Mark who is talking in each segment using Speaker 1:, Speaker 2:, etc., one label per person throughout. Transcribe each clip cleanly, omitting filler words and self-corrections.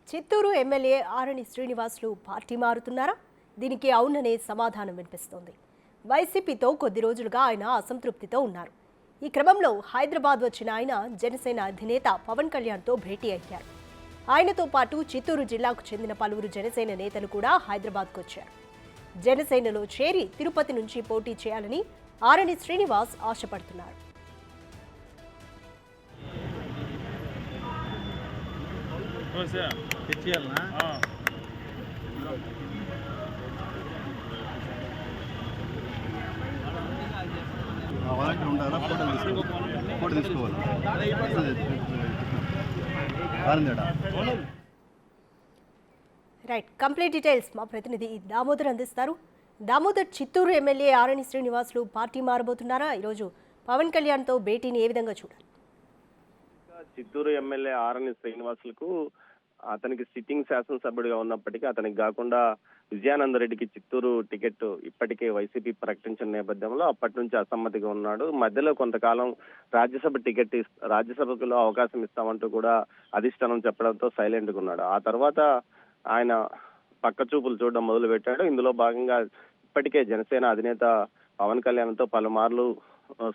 Speaker 1: Chittoor MLA ఆరణి Srinivasulu party మారుతున్నారా? దీనికి అవుననే సమాధానం వినిపిస్తోంది. వైసీపీతో కొద్ది రోజులుగా ఆయన అసంతృప్తితో ఉన్నారు. ఈ క్రమంలో హైదరాబాద్ వచ్చిన ఆయన జనసేన అధినేత పవన్ కళ్యాణ్తో భేటీ అయ్యారు. ఆయనతో పాటు చిత్తూరు జిల్లాకు చెందిన పలువురు జనసేన నేతలు కూడా హైదరాబాద్కు వచ్చారు. జనసేనలో చేరి తిరుపతి నుంచి పోటీ చేయాలని ఆరణి శ్రీనివాస్ ఆశపడుతున్నారు. రైట్, కంప్లీట్ డీటెయిల్స్ మా ప్రతినిధి దామోదర్ అందిస్తారు. దామోదర్, చిత్తూరు ఎమ్మెల్యే ఆరణి శ్రీనివాసులు పార్టీ మారబోతున్నారా? ఈరోజు పవన్ కళ్యాణ్తో భేటీని ఏ విధంగా చూడాలి?
Speaker 2: చిత్తూరు ఎమ్మెల్యే ఆరణి శ్రీనివాసులకు అతనికి సిట్టింగ్ శాసనసభ్యుడిగా ఉన్నప్పటికీ అతనికి కాకుండా విజయానందరెడ్డికి చిత్తూరు టికెట్ ఇప్పటికే వైసీపీ ప్రకటించిన నేపథ్యంలో అప్పటి నుంచి అసమ్మతిగా ఉన్నాడు. మధ్యలో కొంతకాలం రాజ్యసభలో అవకాశం ఇస్తామంటూ కూడా అధిష్టానం చెప్పడంతో సైలెంట్ గా ఉన్నాడు. ఆ తర్వాత ఆయన పక్క చూపులు చూడడం మొదలు పెట్టాడు. ఇందులో భాగంగా ఇప్పటికే జనసేన అధినేత పవన్ కళ్యాణ్తో పలుమార్లు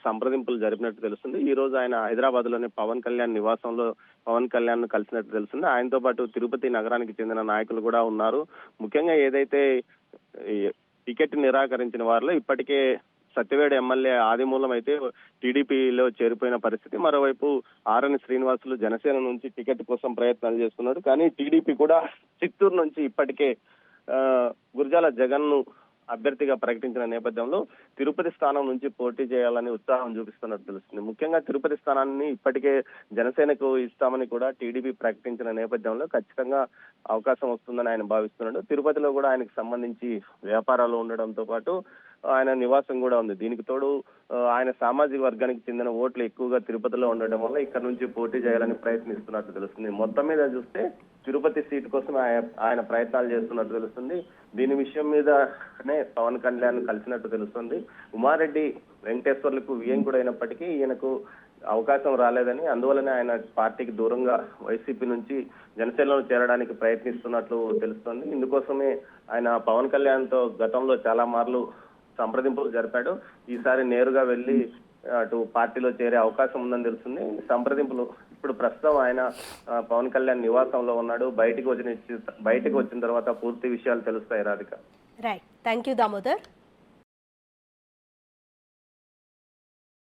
Speaker 2: సంప్రదింపులు జరిపినట్టు తెలుస్తుంది. ఈ రోజు ఆయన హైదరాబాద్ లోని పవన్ కళ్యాణ్ నివాసంలో పవన్ కళ్యాణ్ ను కలిసినట్టు తెలుస్తుంది. ఆయనతో పాటు తిరుపతి నగరానికి చెందిన నాయకులు కూడా ఉన్నారు. ముఖ్యంగా ఏదైతే టికెట్ నిరాకరించిన వారిలో ఇప్పటికే సత్యవేడు ఎమ్మెల్యే ఆదిమూలం అయితే టీడీపీలో చేరిపోయిన పరిస్థితి. మరోవైపు ఆరణి శ్రీనివాసులు జనసేన నుంచి టికెట్ కోసం ప్రయత్నాలు చేస్తున్నాడు. కానీ టీడీపీ కూడా చిత్తూరు నుంచి ఇప్పటికే గురజాల జగన్ ను అభ్యర్థిగా ప్రకటించిన నేపథ్యంలో తిరుపతి స్థానం నుంచి పోటీ చేయాలని ఉత్సాహం చూపిస్తున్నట్టు తెలుస్తుంది. ముఖ్యంగా తిరుపతి స్థానాన్ని ఇప్పటికే జనసేనకు ఇస్తామని కూడా టీడీపీ ప్రకటించిన నేపథ్యంలో ఖచ్చితంగా అవకాశం వస్తుందని ఆయన భావిస్తున్నాడు. తిరుపతిలో కూడా ఆయనకు సంబంధించి వ్యాపారాలు ఉండడంతో పాటు ఆయన నివాసం కూడా ఉంది. దీనికి తోడు ఆయన సామాజిక వర్గానికి చెందిన ఓట్లు ఎక్కువగా తిరుపతిలో ఉండడం వల్ల ఇక్కడ నుంచి పోటీ చేయాలని ప్రయత్నిస్తున్నట్టు తెలుస్తుంది. మొత్తం మీద చూస్తే తిరుపతి సీటు కోసం ఆయన ప్రయత్నాలు చేస్తున్నట్టు తెలుస్తుంది. దీని విషయం మీదనే పవన్ కళ్యాణ్ కలిసినట్టు తెలుస్తుంది. ఉమారెడ్డి వెంకటేశ్వర్లకు వియ్యంకుడు అయినప్పటికీ ఈయనకు అవకాశం రాలేదని, అందువల్లనే ఆయన పార్టీకి దూరంగా వైసీపీ నుంచి జనసేనలో చేరడానికి ప్రయత్నిస్తున్నట్లు తెలుస్తోంది. ఇందుకోసమే ఆయన పవన్ కళ్యాణ్ తో గతంలో చాలా మార్లు సంప్రదింపులు జరిపాడు. ఈసారి నేరుగా వెళ్లి అటు పార్టీలో చేరే అవకాశం ఉందని తెలుస్తుంది. సంప్రదింపులు ఇప్పుడు ప్రస్తుతం ఆయన పవన్ కళ్యాణ్ నివాసంలో ఉన్నాడు. బయటికి వచ్చిన తర్వాత పూర్తి విషయాలు తెలుస్తాయి. Radhika.
Speaker 1: Right, thank you Damodar.